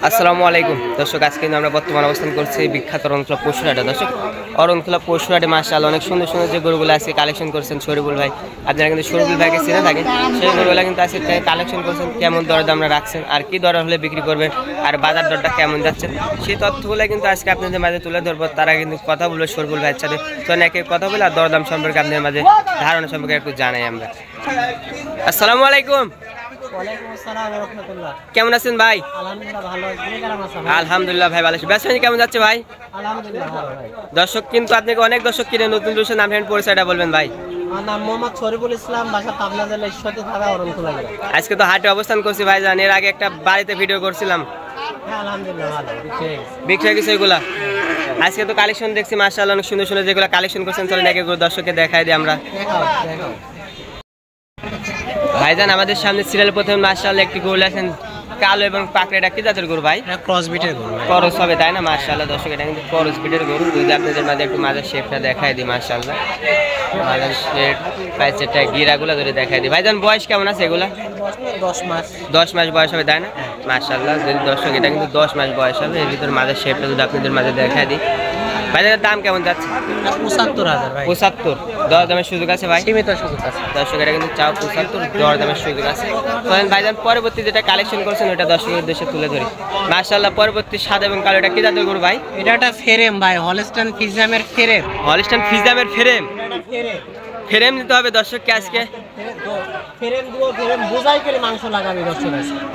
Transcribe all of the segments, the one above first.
আসসালামু আলাইকুম দর্শক, আজকে আমরা বর্তমান অবস্থান করছি বিখ্যাত অরণখোলা পশুহাটে। দর্শক, অরণখোলা পশুহাটে মাশাআল্লাহ অনেক সুন্দর সুন্দর যে গরুগুলো আজকে কালেকশন করছেন শরীফুল ভাই। আপনারা কিন্তু শরীফুল ভাইকে চিনে থাকেন, সেই গরুগুলো কিন্তু আজকে কালেকশন করছেন। কেমন দরদাম রাখছেন আর কি দর হলে বিক্রি করবেন আর বাজার দরটা কেমন যাচ্ছে সেই তথ্যগুলো কিন্তু আজকে আপনাদের মাঝে তুলে ধরবো। তারা কিন্তু কথা বলবো শরীফুল ভাইয়ের সাথে, তো অনেকে কথা বলে আর দরদাম সম্পর্কে আপনাদের মাঝে ধারণা সম্পর্কে একটু জানাই আমরা। আসসালামু আলাইকুম। কেমন আছেন ভাই? আলহামদুলিল্লাহ ভাই ভালো আছি। ব্যবসা কেমন যাচ্ছে ভাই? দর্শক কিন্তু আপনাকে অনেক দর্শক কিনে নতুন দর্শক নাম পরিচয়টা বলবেন ভাই। আজকে তো হাটে অবস্থান করছি ভাই, জান এর আগে একটা বাড়িতে ভিডিও করছিলাম, বিক্রয় কিছু এগুলা। আজকে তো কালেকশন দেখছি মাশাআল্লাহ অনেক সুন্দর সুন্দর যেগুলো কালেকশন করছেন, চলেন একে দর্শককে দেখাই দিই আমরা। ভাইজান আমাদের সামনে সিরিয়াল প্রথমে মাশাআল্লাহ একটি গরু আছেন কালো এবং পাকড়াটা কি জাতের গরু ভাই? ক্রস বিটের গরু, ক্রস হবে তাই না? মাশাআল্লাহ দর্শক, এটা কিন্তু ক্রস বিটের গরু। যদি আপনাদের মাঝে একটু মাঝের শেপটা দেখাই দিই, মাশাআল্লাহ মাঝের শেপ পাইছেটা গিরাগুলো ধরে দেখাই দিই। ভাইজান বয়স কেমন আছে এগুলা? 10 মাস বয়স হবে তাই না? মাশাআল্লাহ যদি দর্শক, এটা কিন্তু 10 মাস বয়স হবে। এর ভিতর মাঝের শেপটা যদি আপনাদের মাঝে দেখাই দিই। ভাইজানের দাম কেমন যাচ্ছে? 75,000 ভাই। 75 দরদামের সুযোগ আছে ভাই? সীমিত সুযোগ আছে দর্শক, এটা কিন্তু চাও 75 দরদামের সুযোগ আছে। তখন ভাইজান পরবর্তী যেটা কালেকশন করছেন ওটা দর্শকের উদ্দেশ্যে তুলে ধরি। মাশাআল্লাহ পরবর্তী সাদা এবং কালো, এটা কি জাতের গরু ভাই? এটা একটা ফ্রেম ভাই, হলস্টাইন ফ্রিজিয়ামের ফ্রেম। হলস্টাইন ফ্রিজিয়ামের ফ্রেম, ফ্রেম নিতে হবে দর্শককে আজকে। ফ্রেম দুটো ফ্রেম বোঝাই করে মাংস লাগাবে দর্শক,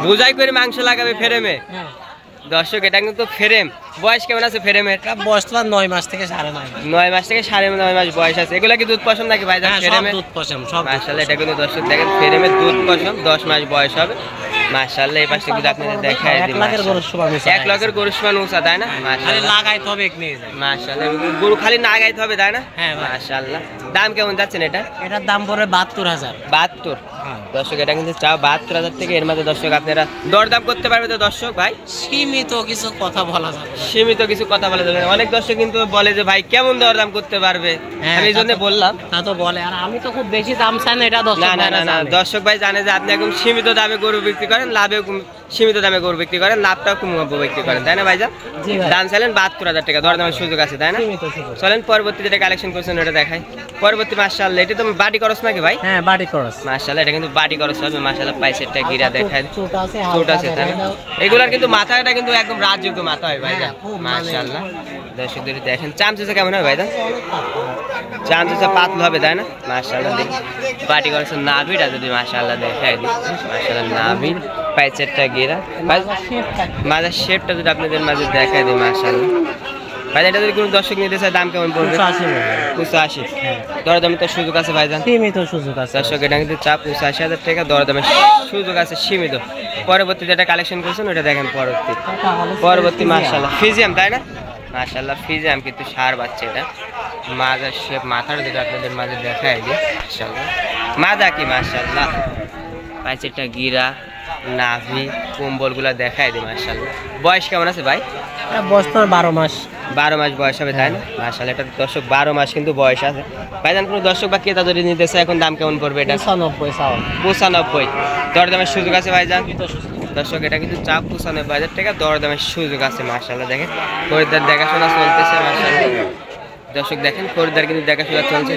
বোঝাই করে মাংস লাগাবে ফ্রেমে। দর্শক এটা কিন্তু ফ্রেম। বয়স কেমন আছে ফ্রেমের? বয়স তো 9 মাস থেকে 9.5 9 মাস থেকে 9.5 মাস বয়স আছে। এগুলা কি দুধ পশম নাকি ভাই? ফ্রেমে দুধ পশম সব। মাশাআল্লাহ এটা কিন্তু দর্শক দেখেন ফ্রেমের দুধ পশম, 10 মাস বয়স হবে। মাশাআল্লাহ এই পাশে কিন্তু আপনাদের দেখায় দিই। 1 লাখের গরু সমান উঁচা, 1 লাখের গরু সমান উঁচা তাই না? মাশাআল্লাহ লাগাইতে হবে এক নিয়ে যায়। মাশাআল্লাহ গরু খালি না গাইতে হবে তাই না? হ্যাঁ মাশাআল্লাহ। দাম কেমন যাচ্ছেন এটা? এটার দাম পড়ে 72,000। 72 দর্শক, এটা কিন্তু চাও 72,000 থেকে। এর মধ্যে দর্শক আপনারা দরদাম করতে পারবে তো দর্শক ভাই? সীমিত কিছু কথা বলা যাবে, সীমিত কিছু কথা বলা যাবে। অনেক দর্শক কিন্তু বলে যে ভাই কেমন দরদাম করতে পারবে, আমি এই জন্য বললাম। তা তো বলে, আর আমি তো খুব বেশি দাম চাই না। এটা দর্শক না দর্শক ভাই জানে যে আপনি একদম সীমিত দামে গরু বিক্রি করেন, লাভে সীমিত দামে গরু বিক্রি করেন, লাভটাও কম বিক্রি করেন তাই না ভাইজান? দাম চাইলেন 72,000 টাকা, দরদামের সুযোগ আছে তাই না? চলেন পরবর্তী যেটা কালেকশন করছেন ওটা দেখাই। পরবর্তী মাশাআল্লাহ এটা তো বাটি করস নাকি ভাই? হ্যাঁ বাটি করস। মাশাআল্লাহ এটা কিন্তু বাটি করস হবে। মাশাআল্লাহ পাইছেটা গিরা দেখাই, ছোট আছে তাই না? এগুলার কিন্তু মাথাটা কিন্তু একদম রাজযোগ্য মাথা হয় ভাইজান। মাশাআল্লাহ দর্শকদের দেখেন চামচা কেমন হয় ভাইজান? চামচা পাতলা হবে তাই না? মাশাআল্লাহ দেখি বাটি করস নাভিটা যদি মাশাআল্লাহ দেখাই দিই। মাশাআল্লাহ নাভি পাইছেটা গিরা মাথার শেপটা যদি আপনাদের মাঝে দেখাই দিই। মাশাআল্লাহ ভাই এটা যদি কোনো দর্শক নিতে চায় দাম কেমন পড়বে? 85 দরদামের তো সুযোগ আছে ভাইজান? সীমিত সুযোগ আছে দর্শক, এটা কিন্তু 85,000 টাকা দরদামের সুযোগ আছে সীমিত। পরবর্তী যেটা কালেকশন করছেন ওটা দেখেন। পরবর্তী মাশাআল্লাহ ফ্রিজিয়াম তাই না? মাশাআল্লাহ ফ্রিজিয়াম কিন্তু সার বাচ্চা। এটা মাজার শেপ, মাথার যেটা আপনাদের মাঝে দেখাই দিই। মাশাআল্লাহ মাজা কি মাশাআল্লাহ পাইছেটা গিরা নাভি কম্বলগুলা দেখাই দিই। মাশাআল্লাহ বয়স কেমন আছে ভাই? বয়স তো 12 মাস। 12 মাস বয়স হবে তাই না? মাশাআল্লাহ এটা দর্শক 12 মাস কিন্তু বয়স আছে। ভাইজান কোনো দর্শক বা ক্রেতা যদি নিতে চায় এখন দাম কেমন পড়বে এটা? 95 দরদামের সুযোগ আছে ভাইজান? দর্শক এটা কিন্তু 95,000 টাকা দরদামের সুযোগ আছে। মাশাআল্লাহ দেখেন খরিদ্দার দেখাশোনা চলতেছে। মাশাআল্লাহ দর্শক দেখেন খরিদ্দার কিন্তু দেখাশোনা চলছে।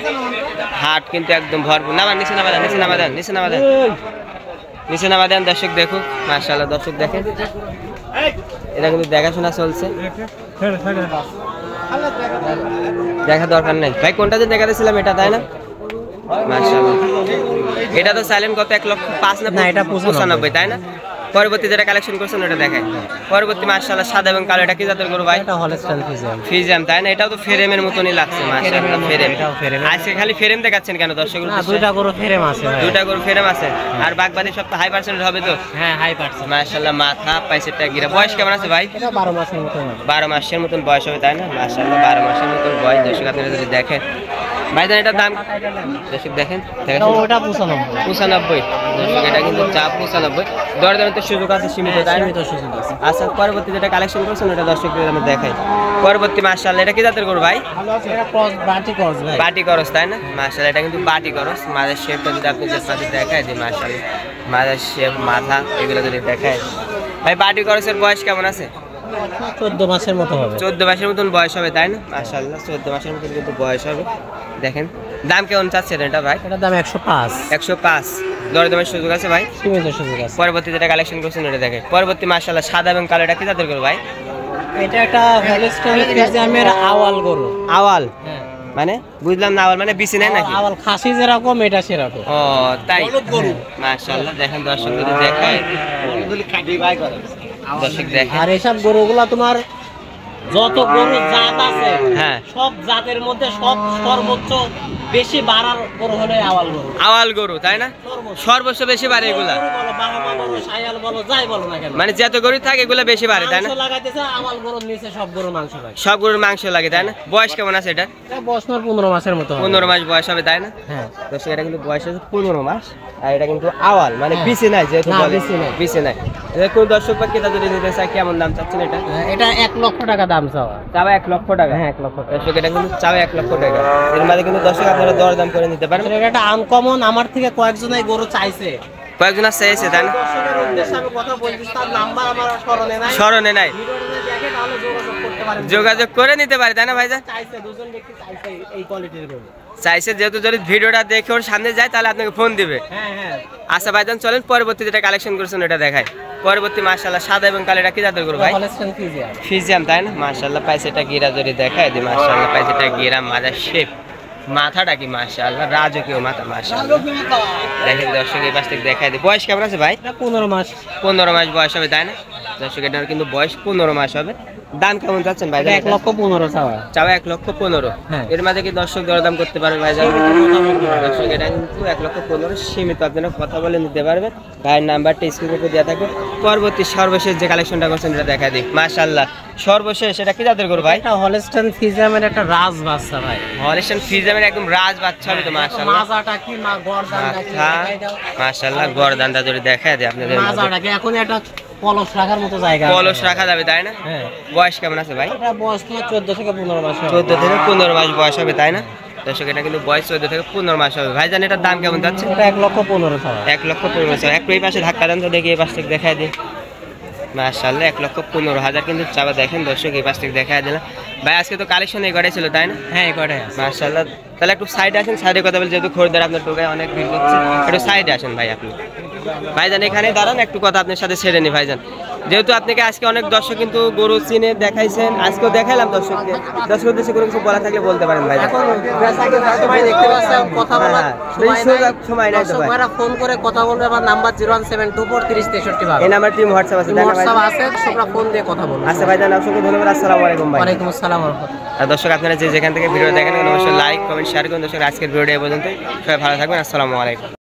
হাট কিন্তু একদম ভরপুর। নিচে নামা দেন দর্শক দেখুক। মাশাআল্লাহ দর্শক দেখেন এটা কিন্তু দেখাশোনা চলছে, দেখা দরকার নেই ভাই। কোনটা যে দেখাতেছিলাম এটা তাই না? মাশাআল্লাহ এটা তো সাইলেন্ট কত 1,05,000 না? এটা 95 তাই না? পরবর্তী যেটা কালেকশন করছেন ওটা দেখাই। পরবর্তী মাশাআল্লাহ সাদা এবং কালো, এটা কি জাতের গরু ভাই? এটা হলস্টাইন ফ্রিজিয়াম তাই না? এটাও তো ফ্রেমের মতনই লাগছে। মাশাআল্লাহ ফ্রেম। আজকে খালি ফ্রেম দেখাচ্ছেন কেন দর্শকদের? না দুইটা গরু ফ্রেম আছে ভাই, দুইটা গরু ফ্রেম আছে। আর বাকি সব তো হাই পার্সেন্ট হবে তো? হ্যাঁ হাই পার্সেন্ট। মাশাআল্লাহ মাথা পাইছেটা গিরা। বয়স কেমন আছে ভাই? এটা 12 মাসের মতো। 12 মাসের মতন বয়স হবে তাই না? মাশাআল্লাহ 12 মাসের মতন বয়স। দর্শক আপনারা যদি দেখেন ভাইজান এটার দাম দর্শক দেখেন ওটা 95 95 দর্শক এটা কিন্তু চা 95 দরদামে তো সুযোগ আছে সীমিত তাই না? সীমিত সুযোগ আছে। আচ্ছা পরবর্তী যেটা কালেকশন করছেন ওটা দর্শকদের আমি দেখাই। পরবর্তী মাশাআল্লাহ এটা কি জাতের গরু ভাই? এটা ক্রস বাটি ক্রস ভাই। বাটি করস তাই না? মাশাআল্লাহ এটা কিন্তু বাটি করস। মাথার শেপটা যদি আপনি জাস্ট দেখাই দিই মাশাআল্লাহ মাথার শেপ মাথা এগুলো যদি দেখাই ভাই বাটি করসের বয়স কেমন আছে? 14 মাসের মতো হবে। 14 মাসের মতন বয়স হবে তাই না? মাশাআল্লাহ 14 মাসের মতন কিন্তু বয়স হবে। দেখেন দাম কেমন চাচ্ছেন এটা ভাই? এটার দাম 105। 105 দরদামের সুযোগ আছে ভাই? সীমিত সুযোগ আছে। পরবর্তী যেটা কালেকশন করছেন এটা দেখে। পরবর্তী মাশাআল্লাহ সাদা এবং কালো এটা কি জাতের গরু ভাই? এটা একটা হলস্টাইন ফ্রিজিয়ামের আওয়াল গরু। আওয়াল হ্যাঁ মানে বুঝলাম না আওয়াল মানে বিচি নাই নাকি? আওয়াল খাসি যেরকম এটা সেরকম। ও তাই মাশাআল্লাহ দেখেন দর্শক যদি দেখায় দর্শক দেখেন আর এসব গরুগুলা তোমার যত গরু জাত আছে হ্যাঁ সব জাতের মধ্যে সব সর্বোচ্চ বেশি বাড়ার গরু হলো আওয়াল গরু। আওয়াল গরু তাই না? সর্বোচ্চ বেশি বাড়ে এগুলা গরু বলো, বাহামা বলো, শায়াল বলো, যাই বলো না কেন। মানে যত গরু থাকে এগুলা বেশি বাড়ে তাই না? মাংস লাগাইতেছে আওয়াল গরুর নিচে সব গরু মাংস লাগে। সব গরুর মাংস লাগে তাই না? বয়স কেমন আছে এটা? এটা বয়স 15 মাসের মতো হবে। 15 মাস বয়স হবে তাই না? হ্যাঁ দর্শক এটা কিন্তু বয়স আছে 15 মাস আর এটা কিন্তু আওয়াল মানে বিচি নাই যেহেতু না, বলে বিচি নাই। বিচি নাই। এটা কোন দর্শক বা ক্রেতা যদি নিতে চায় কেমন দাম চাচ্ছেন এটা? এটা 1 লক্ষ টাকা দাম চাওয়া। চাওয়া 1 লক্ষ টাকা। হ্যাঁ 1 লক্ষ টাকা। দর্শক এটা কিন্তু চাওয়া 1 লক্ষ টাকা। এর মধ্যে কিন্তু দর্শক আপনারা দরদাম করে নিতে পারেন। এটা একটা আনকমন, আমার থেকে কয়েকজনই গরু চাইছে। কয়েকজন চাইছে তাই না? দর্শকের উদ্দেশ্যে আমি কথা বলতেছি, তার নাম্বার আমার স্মরণে নাই। স্মরণে নাই ভিডিওটা যদি দেখে তাহলে যোগাযোগ করতে পারেন। যোগাযোগ করে নিতে পারে তাই না ভাইজান? চাইছে, দুজন ব্যক্তি চাইছে এই কোয়ালিটির গরু। চাইছে যেহেতু যদি ভিডিওটা দেখে ওর সামনে যায় তাহলে আপনাকে ফোন দিবে। হ্যাঁ হ্যাঁ আচ্ছা ভাইজান চলেন পরবর্তী যেটা কালেকশন করেছেন এটা দেখায়। পরবর্তী মাশাআল্লাহ সাদা এবং কালো এটা কি জাতের গরু ভাই? Holstein Friesian. ফিজিয়াম তাই না? মাশাআল্লাহ পাইছেটা গিরা যদি দেখায় দি মাশাআল্লাহ পাইছেটা গিরা মাথার শেপ মাথাটা কি মাশাআল্লাহ রাজকীয় মাথা মাশাআল্লাহ। দেখেন দর্শক এই পাশ থেকে দেখায় দি। বয়স কেমন আছে ভাই? এটা 15 মাস। 15 মাস বয়স হবে তাই না? দর্শক এটার কিন্তু বয়স 15 মাস হবে। দাম কেমন চাচ্ছেন ভাই? এটা 1 লক্ষ 15 চাওয়া। চাওয়া 1 লক্ষ 15। হ্যাঁ। এর মাঝে কি দর্শক দরদাম করতে পারবে ভাই? দর্শক এটা কিন্তু 1 লক্ষ 15 সীমিত আপনারা কথা বলে নিতে পারবেন। ভাইয়ের নাম্বারটা স্ক্রিনে উপর দেওয়া থাকবে। পরবর্তী সর্বশেষ যে কালেকশনটা করছেন এটা দেখা দিই। মাশাআল্লাহ সর্বশেষ এটা কি জাতের গরু ভাই? এটা হলস্টাইন ফ্রিজিয়ানের একটা রাজ বাচ্চা ভাই। হলিস্টাইন ফ্রিজিয়ামের একদম রাজ বাচ্চা হবে তো মাশাআল্লাহ। মাজাটা কি মা গর্দানটা কি মাথা দেখাই দাও। মাশাআল্লাহ গর্দানটা যদি দেখায় দিই আপনাদের মাঝে। মাজাটা কি এখন একটা কলস রাখার মতো জায়গা আছে। কলস রাখা যাবে তাই না? হ্যাঁ বয়স কেমন আছে ভাই? এটা বয়স তোমার 14 থেকে 15 মাস হবে। 14 থেকে 15 মাস বয়স হবে তাই না? দর্শক এটা কিন্তু বয়স 14 থেকে 15 মাস হবে। ভাইজান এটার দাম কেমন যাচ্ছে? এটা 1 লক্ষ 15 চাওয়া। 1 লক্ষ 15 একটু এই পাশে ধাক্কা দেন তো দেখি এই পাশ থেকে দেখায় দিই। মাশাআল্লাহ 1 লক্ষ 15,000 কিন্তু চাওয়া দেখেন দর্শক এই পাশ থেকে দেখায় দিলাম। ভাই আজকে তো কালেকশন এই কটাই ছিল তাই না? হ্যাঁ এই কয়টাই আছে। মাশাআল্লাহ তাহলে একটু সাইডে আসেন, সাইডে কথা বলে যেহেতু খরিদ্দার আপনার টোকায় অনেক ভিড় হচ্ছে একটু সাইডে আসেন ভাই আপনি। ভাইজান এখানে দাঁড়ান একটু কথা আপনার সাথে ছেড়ে নি ভাইজান। যেহেতু আপনাকে আজকে অনেক দর্শক কিন্তু গরু চিনে দেখাইছেন, আজকেও দেখাইলাম দর্শককে। দর্শক উদ্দেশ্যে কোনো কিছু বলা থাকলে বলতে পারেন ভাই। এখন সময় দেখতে পাচ্ছেন কথা বলার সময় নাই তো ভাই। দর্শকরা ফোন করে কথা বলবে। আমার নাম্বার 017243063 ভাবে। এই নাম্বার টিম হোয়াটসঅ্যাপ আছে তাই না ভাই? WhatsApp আছে, দর্শকরা ফোন দিয়ে কথা বলবে। আচ্ছা ভাইজান অসংখ্য ধন্যবাদ। আসসালামু আলাইকুম ভাই। ওয়ালাইকুম আসসালাম ওয়া রাহমাতুল্লাহ। আর দর্শক আপনারা যে যেখান থেকে ভিডিও দেখেন অবশ্যই লাইক কমেন্ট শেয়ার করুন। দর্শক আজকের ভিডিওটা এই পর্যন্ত, সবাই ভালো থাকবেন। আসসালামু আলাইকুম।